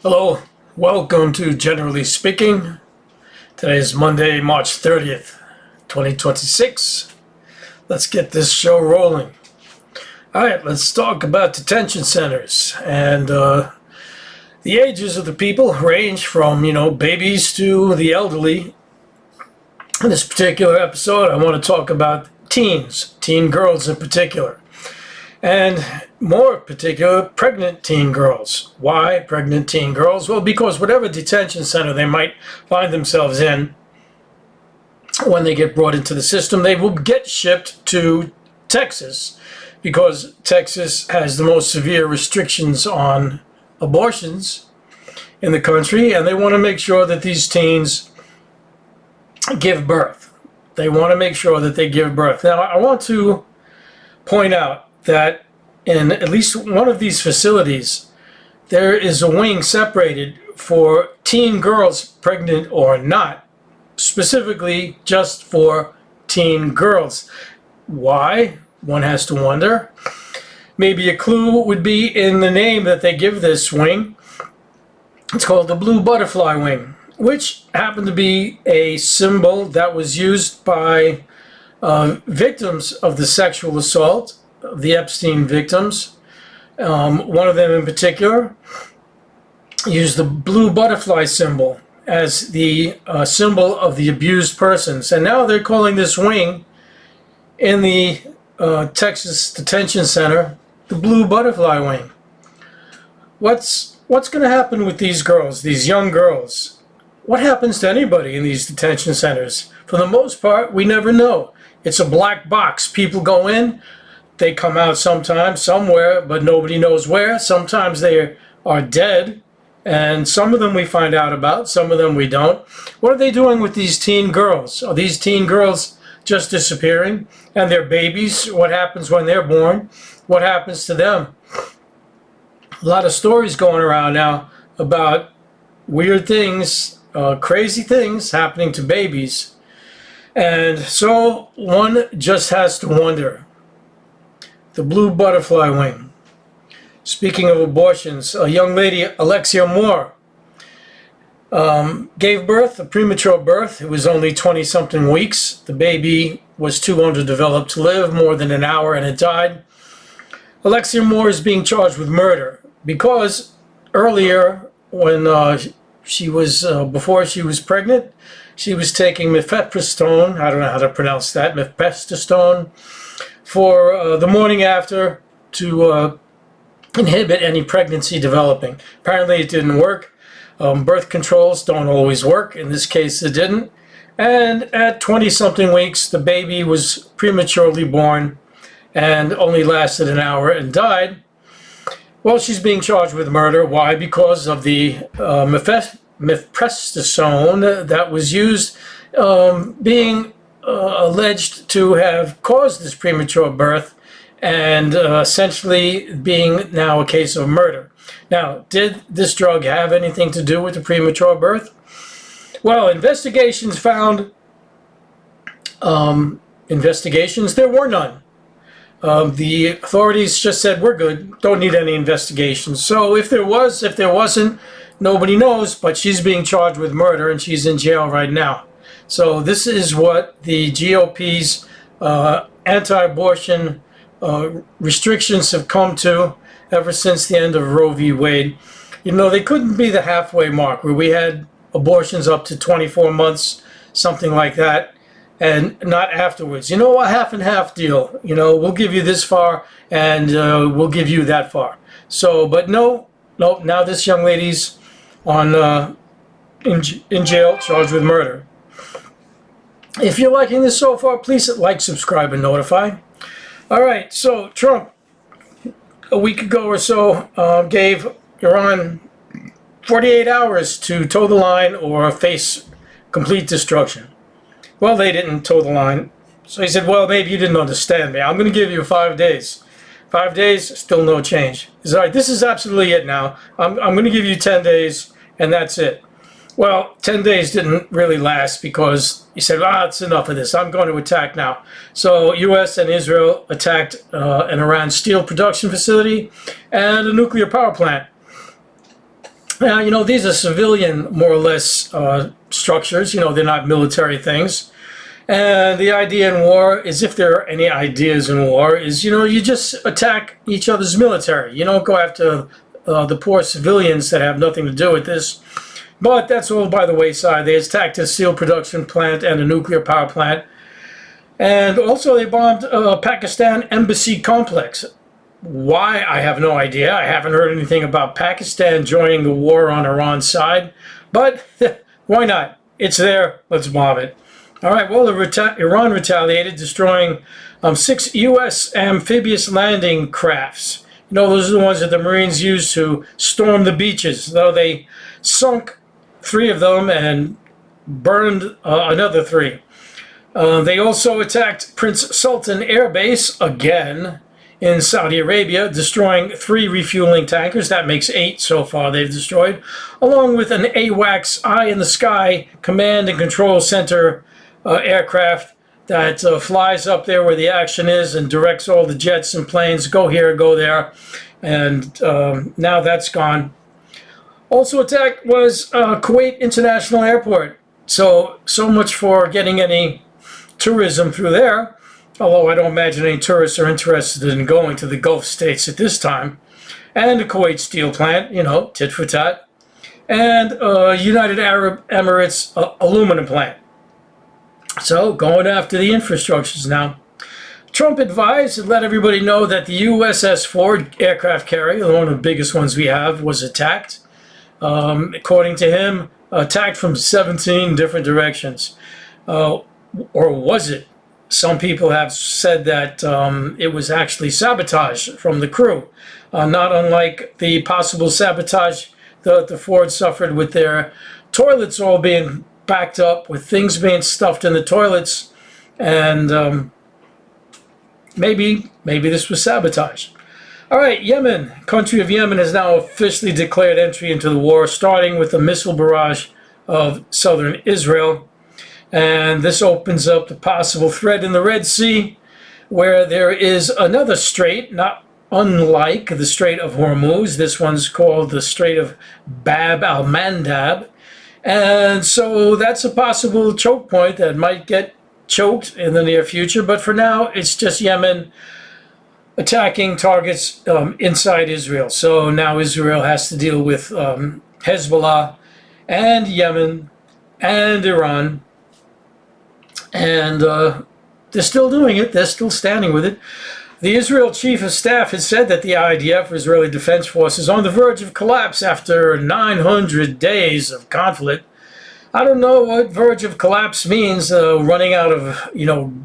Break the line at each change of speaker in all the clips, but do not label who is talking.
Hello, welcome to Generally Speaking. Today is Monday, March 30th, 2026. Let's get this show rolling. Alright, let's talk about detention centers. And the ages of the people range from, babies to the elderly. In this particular episode, I want to talk about teens, teen girls in particular. And more particular, pregnant teen girls. Why pregnant teen girls? Well, because whatever detention center they might find themselves in, when they get brought into the system, they will get shipped to Texas, because Texas has the most severe restrictions on abortions in the country, and they want to make sure that these teens give birth. They want to make sure that they give birth. Now, I want to point out that in at least one of these facilities, there is a wing separated for teen girls, pregnant or not, specifically just for teen girls. Why? One has to wonder. Maybe a clue would be in the name that they give this wing. It's called the Blue Butterfly Wing, which happened to be a symbol that was used by victims of the sexual assault, the Epstein victims. One of them in particular used the blue butterfly symbol as the symbol of the abused persons. And now they're calling this wing in the Texas Detention Center the Blue Butterfly Wing. What's going to happen with these girls, these young girls? What happens to anybody in these detention centers? For the most part, we never know. It's a black box. People go in, they come out sometimes, somewhere, but nobody knows where. Sometimes they are dead, and some of them we find out about, some of them we don't. What are they doing with these teen girls? Are these teen girls just disappearing? And their babies, what happens when they're born? What happens to them? A lot of stories going around now about weird things, crazy things happening to babies. And so one just has to wonder. The Blue Butterfly Wing. Speaking of abortions, a young lady, Alexia Moore, gave birth, a premature birth. It was only 20-something weeks. The baby was too underdeveloped to live more than an hour, and it died. Alexia Moore is being charged with murder because earlier, when she was before she was pregnant, she was taking mifepristone. I don't know how to pronounce that. Mifepristone for the morning after to inhibit any pregnancy developing. Apparently it didn't work. Birth controls don't always work. In this case it didn't. And at 20-something weeks the baby was prematurely born and only lasted an hour and died. Well, she's being charged with murder. Why? Because of the mifepristone that was used being alleged to have caused this premature birth, and essentially being now a case of murder. Now, did this drug have anything to do with the premature birth? Well, investigations found, there were none. The authorities just said, we're good, don't need any investigations. So if there was, if there wasn't, nobody knows, but she's being charged with murder and she's in jail right now. So this is what the GOP's anti-abortion restrictions have come to ever since the end of Roe v. Wade. They couldn't be the halfway mark where we had abortions up to 24 months, something like that, and not afterwards. A half and half deal. We'll give you this far and we'll give you that far. So, but no, now this young lady's on in jail, charged with murder. If you're liking this so far, please like, subscribe, and notify. All right, so Trump, a week ago or so, gave Iran 48 hours to toe the line or face complete destruction. Well, they didn't toe the line. So he said, well, maybe you didn't understand me. I'm going to give you 5 days. 5 days, still no change. He said, all right, this is absolutely it now. I'm going to give you 10 days, and that's it. Well, 10 days didn't really last because he said, it's enough of this. I'm going to attack now. So U.S. and Israel attacked an Iran steel production facility and a nuclear power plant. Now, these are civilian, more or less, structures. They're not military things. And the idea in war is, if there are any ideas in war, is, you just attack each other's military. You don't go after the poor civilians that have nothing to do with this. But that's all by the wayside. They attacked a steel production plant and a nuclear power plant. And also they bombed Pakistan embassy complex. Why? I have no idea. I haven't heard anything about Pakistan joining the war on Iran's side. But why not? It's there. Let's bomb it. All right, well, Iran retaliated, destroying 6 U.S. amphibious landing crafts. Those are the ones that the Marines used to storm the beaches, though they sunk 3 of them and burned another 3. They also attacked Prince Sultan Air Base again in Saudi Arabia, destroying 3 refueling tankers. That makes 8 so far they've destroyed, along with an AWACS eye-in-the-sky command and control center aircraft that flies up there where the action is and directs all the jets and planes, go here, go there. And now that's gone. Also attacked was Kuwait International Airport. So much for getting any tourism through there, although I don't imagine any tourists are interested in going to the Gulf states at this time. And the Kuwait steel plant, tit for tat. And United Arab Emirates aluminum plant. So going after the infrastructures now. Trump advised and let everybody know that the USS Ford aircraft carrier, one of the biggest ones we have, was attacked. According to him, attacked from 17 different directions. Or was it? Some people have said that it was actually sabotage from the crew, not unlike the possible sabotage that the Ford suffered with their toilets all being backed up, with things being stuffed in the toilets, and maybe this was sabotage. All right, Yemen, country of Yemen, has now officially declared entry into the war, starting with a missile barrage of southern Israel. And this opens up the possible threat in the Red Sea, where there is another strait, not unlike the Strait of Hormuz. This one's called the Strait of Bab al-Mandab. And so that's a possible choke point that might get choked in the near future. But for now, it's just Yemen attacking targets inside Israel. So now Israel has to deal with Hezbollah and Yemen and Iran. And they're still doing it. They're still standing with it. The Israel Chief of Staff has said that the IDF, Israeli Defense Force, is on the verge of collapse after 900 days of conflict. I don't know what verge of collapse means, running out of,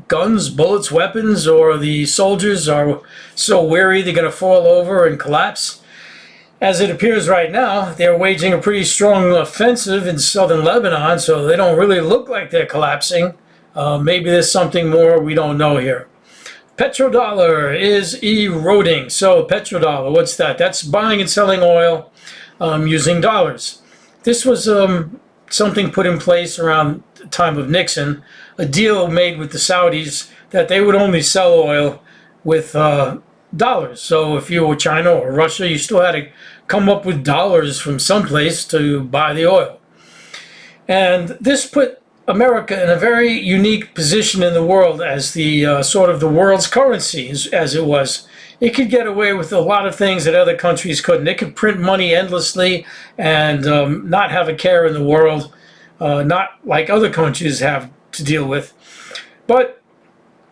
guns, bullets, weapons, or the soldiers are so weary they're going to fall over and collapse. As it appears right now, they're waging a pretty strong offensive in southern Lebanon, so they don't really look like they're collapsing. Maybe there's something more we don't know here. Petrodollar is eroding. So petrodollar, what's that? That's buying and selling oil using dollars. This was something put in place around the time of Nixon, a deal made with the Saudis that they would only sell oil with dollars. So if you were China or Russia, you still had to come up with dollars from someplace to buy the oil. And this put America in a very unique position in the world as the sort of the world's currency, as it was. It could get away with a lot of things that other countries couldn't. It could print money endlessly and not have a care in the world, not like other countries have to deal with. But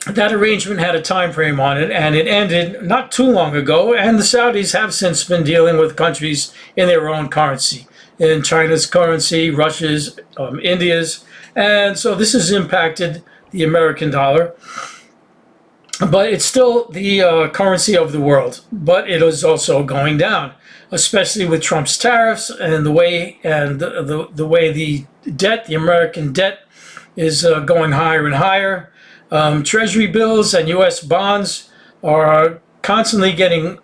that arrangement had a time frame on it, and it ended not too long ago, and the Saudis have since been dealing with countries in their own currency, in China's currency, Russia's, India's. And so this has impacted the American dollar, but it's still the currency of the world. But it is also going down, especially with Trump's tariffs and the way the debt, the American debt, is going higher and higher. Treasury bills and U.S. bonds are constantly getting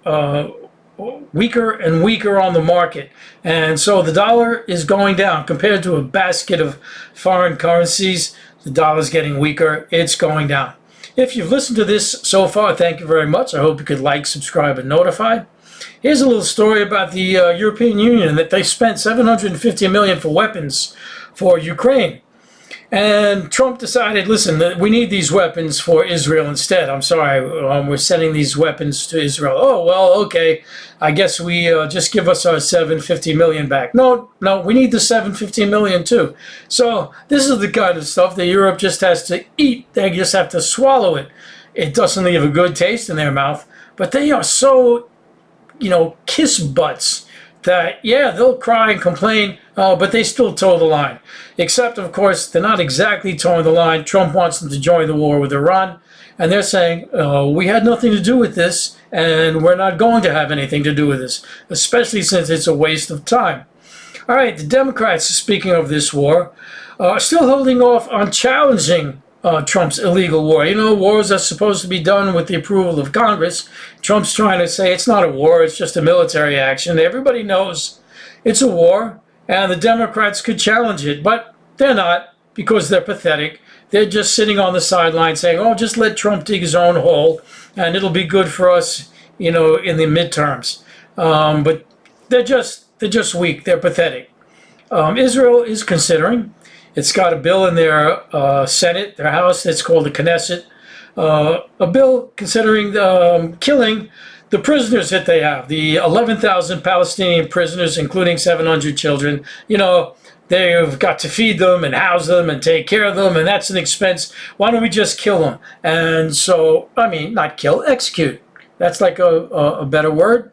weaker and weaker on the market, and so the dollar is going down compared to a basket of foreign currencies. The dollar is getting weaker. It's going down. If you've listened to this so far, thank you very much. I hope you could like, subscribe, and notify. Here's a little story about the European Union, that they spent $750 million for weapons for Ukraine. And Trump decided, listen, we need these weapons for Israel instead. I'm sorry, we're sending these weapons to Israel. Oh, well, okay. I guess we just give us our $750 million back. No, we need the $750 million too. So this is the kind of stuff that Europe just has to eat. They just have to swallow it. It doesn't leave a good taste in their mouth. But they are so, kiss butts that, yeah, they'll cry and complain, but they still toe the line. Except, of course, they're not exactly towing the line. Trump wants them to join the war with Iran, and they're saying, we had nothing to do with this, and we're not going to have anything to do with this, especially since it's a waste of time. All right, the Democrats, speaking of this war, are still holding off on challenging Trump's illegal war. Wars are supposed to be done with the approval of Congress. Trump's trying to say it's not a war, it's just a military action. Everybody knows it's a war, and the Democrats could challenge it, but they're not, because they're pathetic. They're just sitting on the sideline saying, oh, just let Trump dig his own hole, and it'll be good for us, in the midterms. But they're just weak. They're pathetic. Israel is considering. It's got a bill in their Senate, their House, that's called the Knesset. A bill considering killing the prisoners that they have, the 11,000 Palestinian prisoners, including 700 children. They've got to feed them and house them and take care of them, and that's an expense. Why don't we just kill them? And so, not kill, execute. That's like a better word.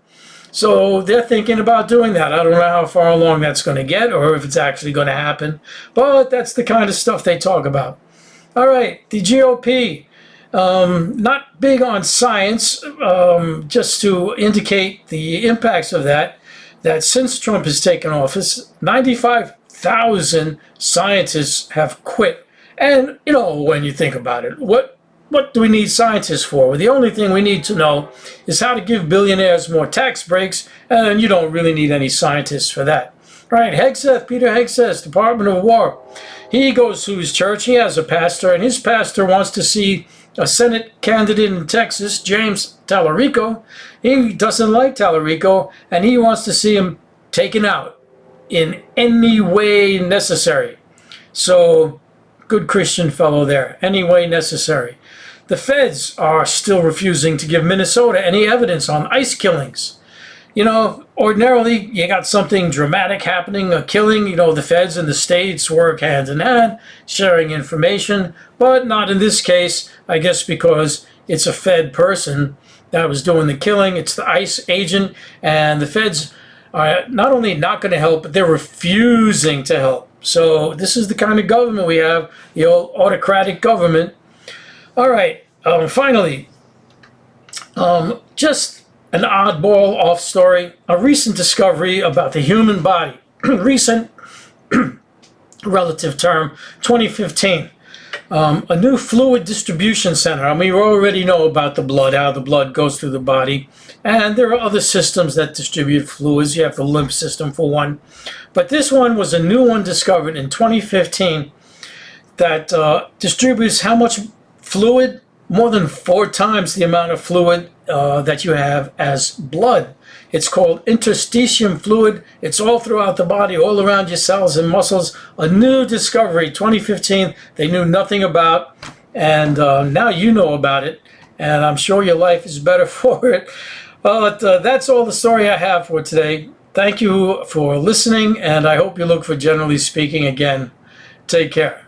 So they're thinking about doing that. I don't know how far along that's going to get, or if it's actually going to happen. But that's the kind of stuff they talk about. All right, the GOP, not big on science, just to indicate the impacts of that since Trump has taken office, 95,000 scientists have quit. And, when you think about it, what do we need scientists for? Well, the only thing we need to know is how to give billionaires more tax breaks, and you don't really need any scientists for that. All right, Peter Hegseth, Department of War. He goes to his church. He has a pastor, and his pastor wants to see a Senate candidate in Texas, James Tallarico. He doesn't like Tallarico, and he wants to see him taken out in any way necessary. So, good Christian fellow there, any way necessary. The feds are still refusing to give Minnesota any evidence on ICE killings. Ordinarily, you got something dramatic happening, a killing, the feds and the states work hand in hand, sharing information, but not in this case, I guess because it's a Fed person that was doing the killing. It's the ICE agent, and the feds are not only not going to help, but they're refusing to help. So this is the kind of government we have, the old autocratic government. All right, finally, just an oddball off story, a recent discovery about the human body. Recent, relative term, 2015. A new fluid distribution center. We already know about the blood, how the blood goes through the body. And there are other systems that distribute fluids. You have the lymph system for one. But this one was a new one discovered in 2015 that distributes how much fluid? More than 4 times the amount of fluid that you have as blood. It's called interstitium fluid. It's all throughout the body, all around your cells and muscles. A new discovery, 2015, they knew nothing about, and now you know about it, and I'm sure your life is better for it. But that's all the story I have for today. Thank you for listening, and I hope you look for Generally Speaking again. Take care.